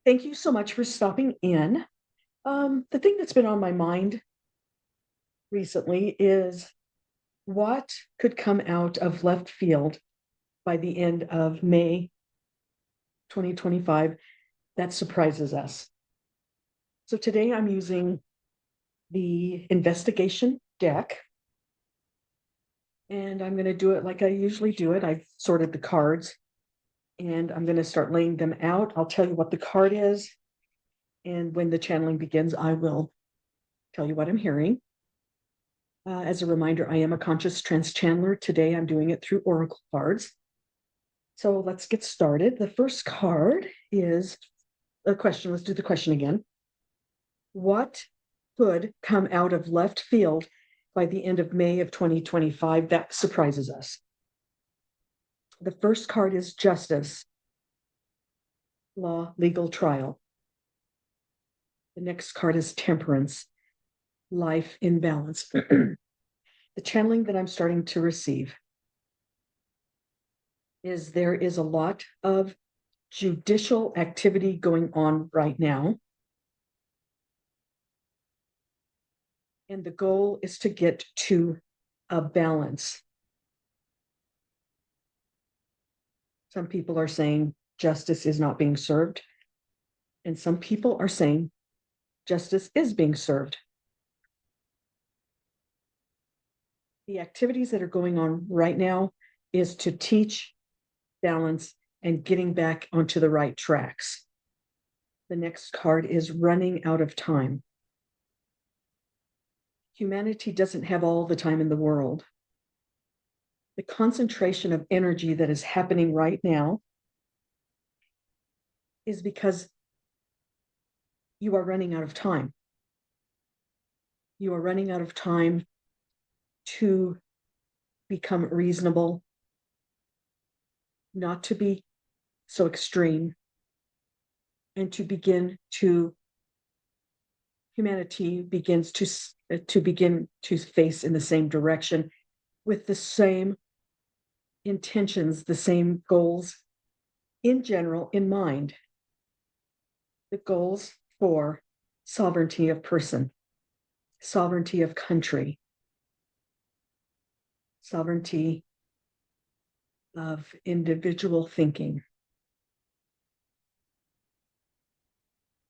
Thank you so much for stopping in. The thing that's been on my mind recently is what could come out of left field by the end of May 2025 that surprises us. So today I'm using the investigation deck, and I'm going to do it like I usually do it. I've sorted the cards and I'm going to start laying them out. I'll tell you what the card is, and when the channeling begins, I will tell you what I'm hearing. As a reminder, I am a conscious trance channeler. Today I'm doing it through oracle cards. So let's get started. The first card is a question. Let's do the question again. What could come out of left field by the end of May of 2025 that surprises us? The first card is justice, law, legal, trial. The next card is temperance, life in balance. The channeling that I'm starting to receive is there is a lot of judicial activity going on right now. And the goal is to get to a balance. Some people are saying justice is not being served, and some people are saying justice is being served. The activities that are going on right now is to teach balance and getting back onto the right tracks. The next card is running out of time. Humanity doesn't have all the time in the world. The concentration of energy that is happening right now is because you are running out of time. You are running out of time to become reasonable, not to be so extreme, and to begin to humanity begins to begin to face in the same direction with the same intentions, the same goals in general in mind. The goals for sovereignty of person, sovereignty of country, sovereignty of individual thinking.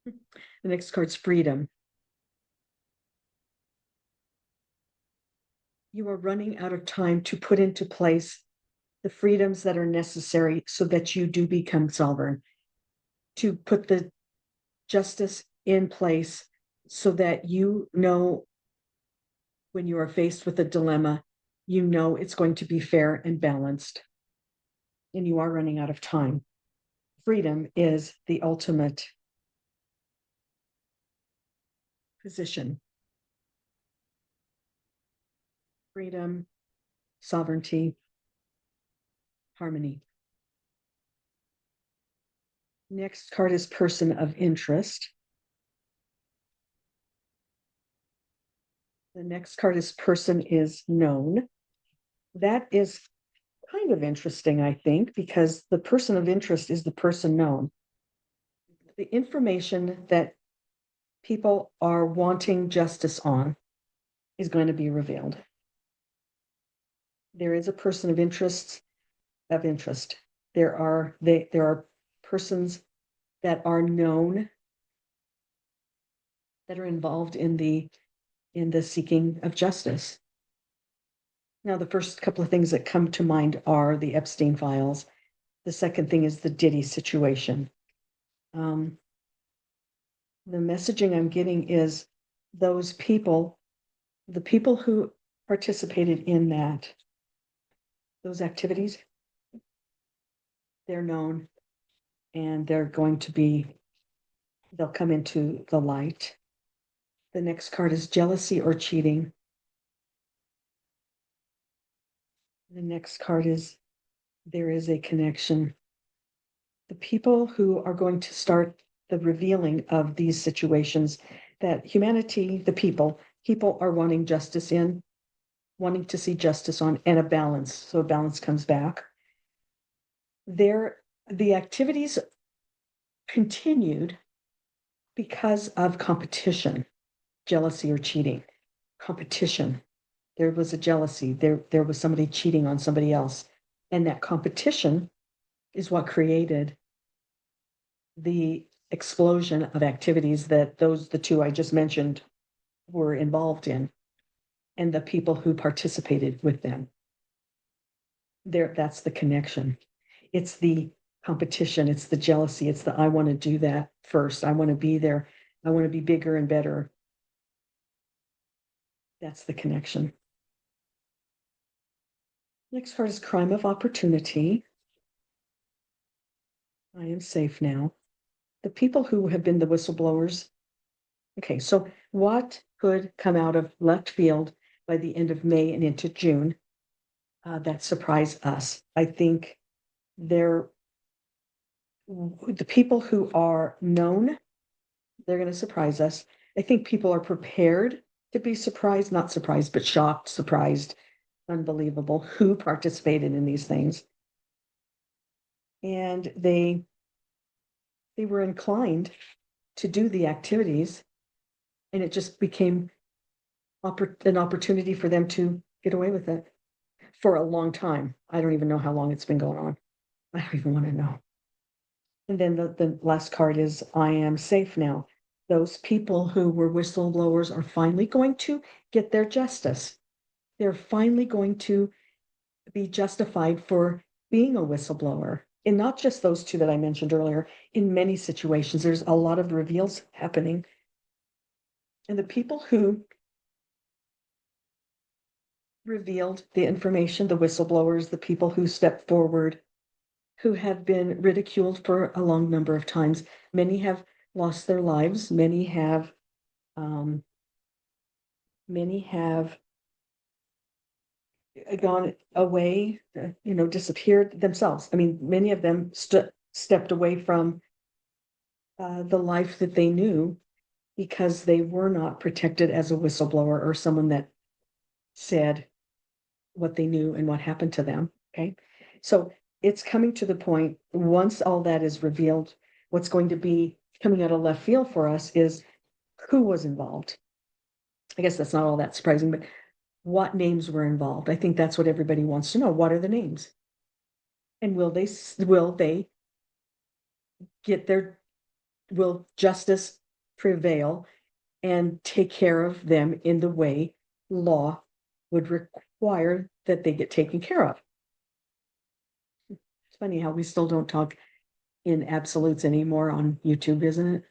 The next card's freedom. You are running out of time to put into place the freedoms that are necessary so that you do become sovereign, to put the justice in place so that you know when you are faced with a dilemma, you know it's going to be fair and balanced, and you are running out of time. Freedom is the ultimate position. Freedom, sovereignty, harmony. Next card is person of interest. The next card is person is known. That is kind of interesting, I think, because the person of interest is the person known. The information that people are wanting justice on is going to be revealed. There is a person of interest. There are persons that are known that are involved in the seeking of justice. Now, the first couple of things that come to mind are the Epstein files. The second thing is the Diddy situation. The messaging I'm getting is those people, the people who participated in those activities, they're known, and they'll come into the light. The next card is jealousy or cheating. The next card is there is a connection. The people who are going to start the revealing of these situations that humanity, the people are wanting justice in, wanting to see justice on, and a balance. So a balance comes back. The activities continued because of competition, jealousy or cheating. Competition. There was a jealousy. There was somebody cheating on somebody else. And that competition is what created the explosion of activities that the two I just mentioned were involved in, and the people who participated with them. That's the connection. It's the competition, it's the jealousy, it's the I want to do that first. I want to be there. I want to be bigger and better. That's the connection. Next card is crime of opportunity. I am safe now. The people who have been the whistleblowers. Okay, so what could come out of left field by the end of May and into June that surprise us? I think the people who are known, they're going to surprise us. I think people are prepared to be surprised, not surprised, but shocked, surprised, unbelievable, who participated in these things. And they were inclined to do the activities, and it just became an opportunity for them to get away with it for a long time. I don't even know how long it's been going on. I don't even want to know. And then the last card is I am safe now. Those people who were whistleblowers are finally going to get their justice. They're finally going to be justified for being a whistleblower. And not just those two that I mentioned earlier, in many situations, there's a lot of reveals happening. And the people who revealed the information, the whistleblowers, the people who stepped forward, who have been ridiculed for a long number of times. Many have lost their lives. Um, many have gone away, disappeared themselves. I mean, many of them stepped away from the life that they knew because they were not protected as a whistleblower or someone that said what they knew and what happened to them. Okay. So it's coming to the point, once all that is revealed, what's going to be coming out of left field for us is who was involved. I guess that's not all that surprising, but what names were involved? I think that's what everybody wants to know. What are the names? And will they get will justice prevail and take care of them in the way law would require that they get taken care of? It's funny how we still don't talk in absolutes anymore on YouTube, isn't it?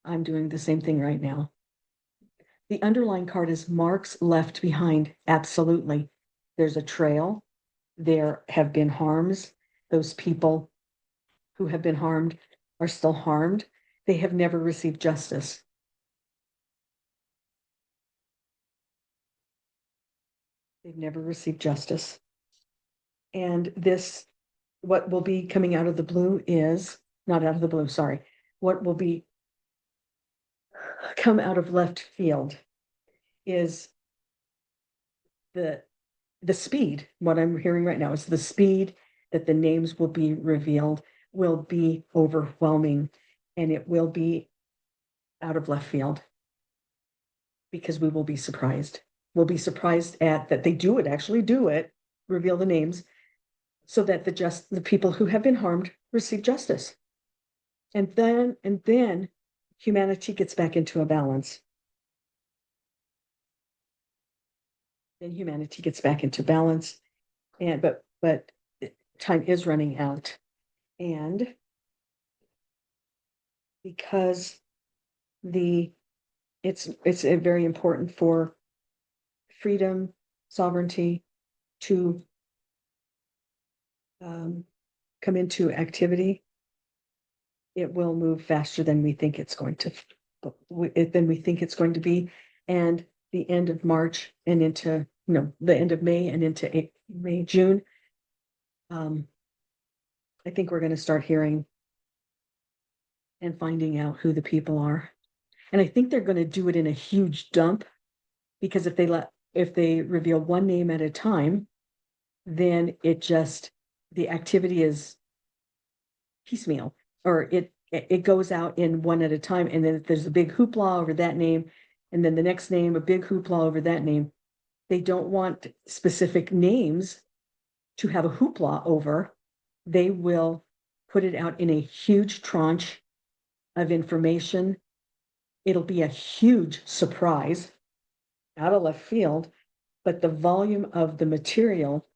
I'm doing the same thing right now. The underlying card is marks left behind. Absolutely. There's a trail. There have been harms. Those people who have been harmed are still harmed. They have never received justice. They've never received justice. And what will be coming out of the blue is not out of the blue, sorry. What will be come out of left field is the speed. What I'm hearing right now is the speed that the names will be revealed will be overwhelming, and it will be out of left field because we will be surprised. We'll be surprised at that they actually do it, reveal the names, so that the people who have been harmed receive justice. And then humanity gets back into a balance. Then humanity gets back into balance. And but time is running out. And because it's very important for freedom, sovereignty to come into activity, it will move faster than we think it's going to be. And the end of March and into the end of May and into May, June, I think we're going to start hearing and finding out who the people are. And I think they're going to do it in a huge dump, because if they reveal one name at a time, then the activity is piecemeal, or it goes out in one at a time, and then there's a big hoopla over that name, and then the next name, a big hoopla over that name. They don't want specific names to have a hoopla over. They will put it out in a huge tranche of information. It'll be a huge surprise out of left field, but the volume of the material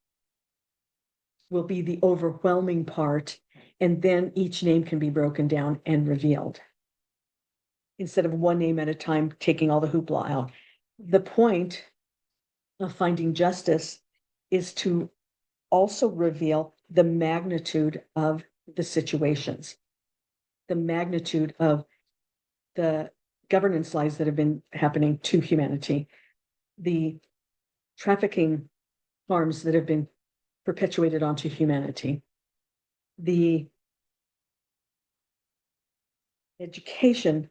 will be the overwhelming part, and then each name can be broken down and revealed instead of one name at a time taking all the hoopla out. The point of finding justice is to also reveal the magnitude of the situations, the magnitude of the governance lies that have been happening to humanity, the trafficking harms that have been perpetuated onto humanity, the education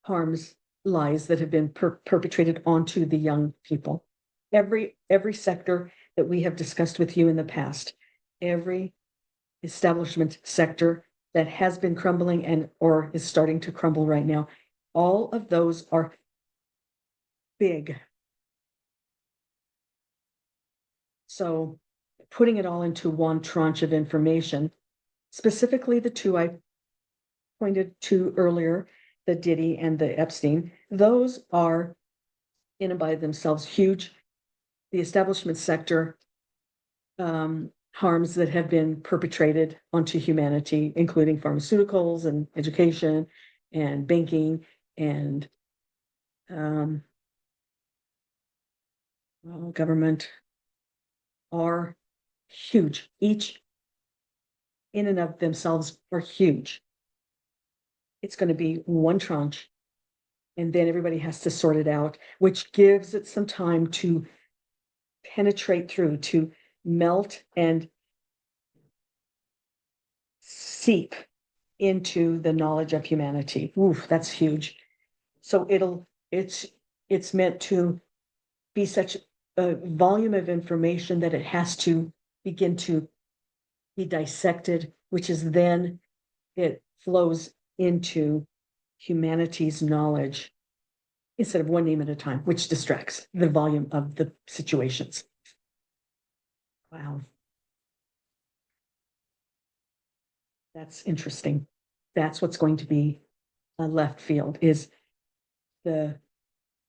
harms, lies that have been perpetrated onto the young people. Every sector that we have discussed with you in the past, every establishment sector that has been crumbling and or is starting to crumble right now, all of those are big. So putting it all into one tranche of information, specifically the two I pointed to earlier, the Diddy and the Epstein, those are in and by themselves huge. The establishment sector harms that have been perpetrated onto humanity, including pharmaceuticals and education and banking and government, are huge. Each in and of themselves are huge. It's going to be one tranche, and then everybody has to sort it out, which gives it some time to penetrate through, to melt and seep into the knowledge of humanity. Oof, that's huge. So it's meant to be such a volume of information that it has to begin to be dissected, which is then it flows into humanity's knowledge instead of one name at a time, which distracts the volume of the situations. Wow. That's interesting. That's what's going to be a left field, is the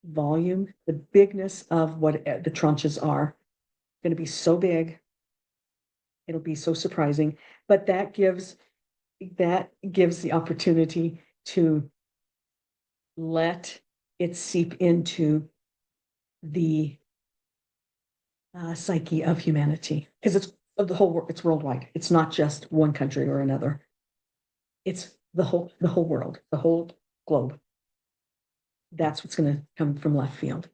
volume, the bigness of what the tranches are going to be so big. It'll be so surprising, but that gives the opportunity to let it seep into the psyche of humanity, because it's the whole world. It's worldwide. It's not just one country or another. It's the whole world, the whole globe. That's what's going to come from left field,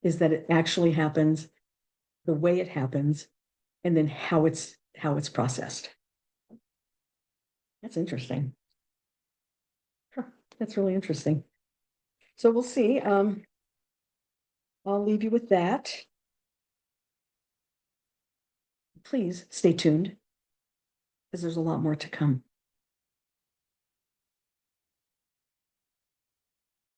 is that it actually happens the way it happens, and then how it's processed. That's interesting. Huh, that's really interesting. So we'll see. I'll leave you with that. Please stay tuned, because there's a lot more to come.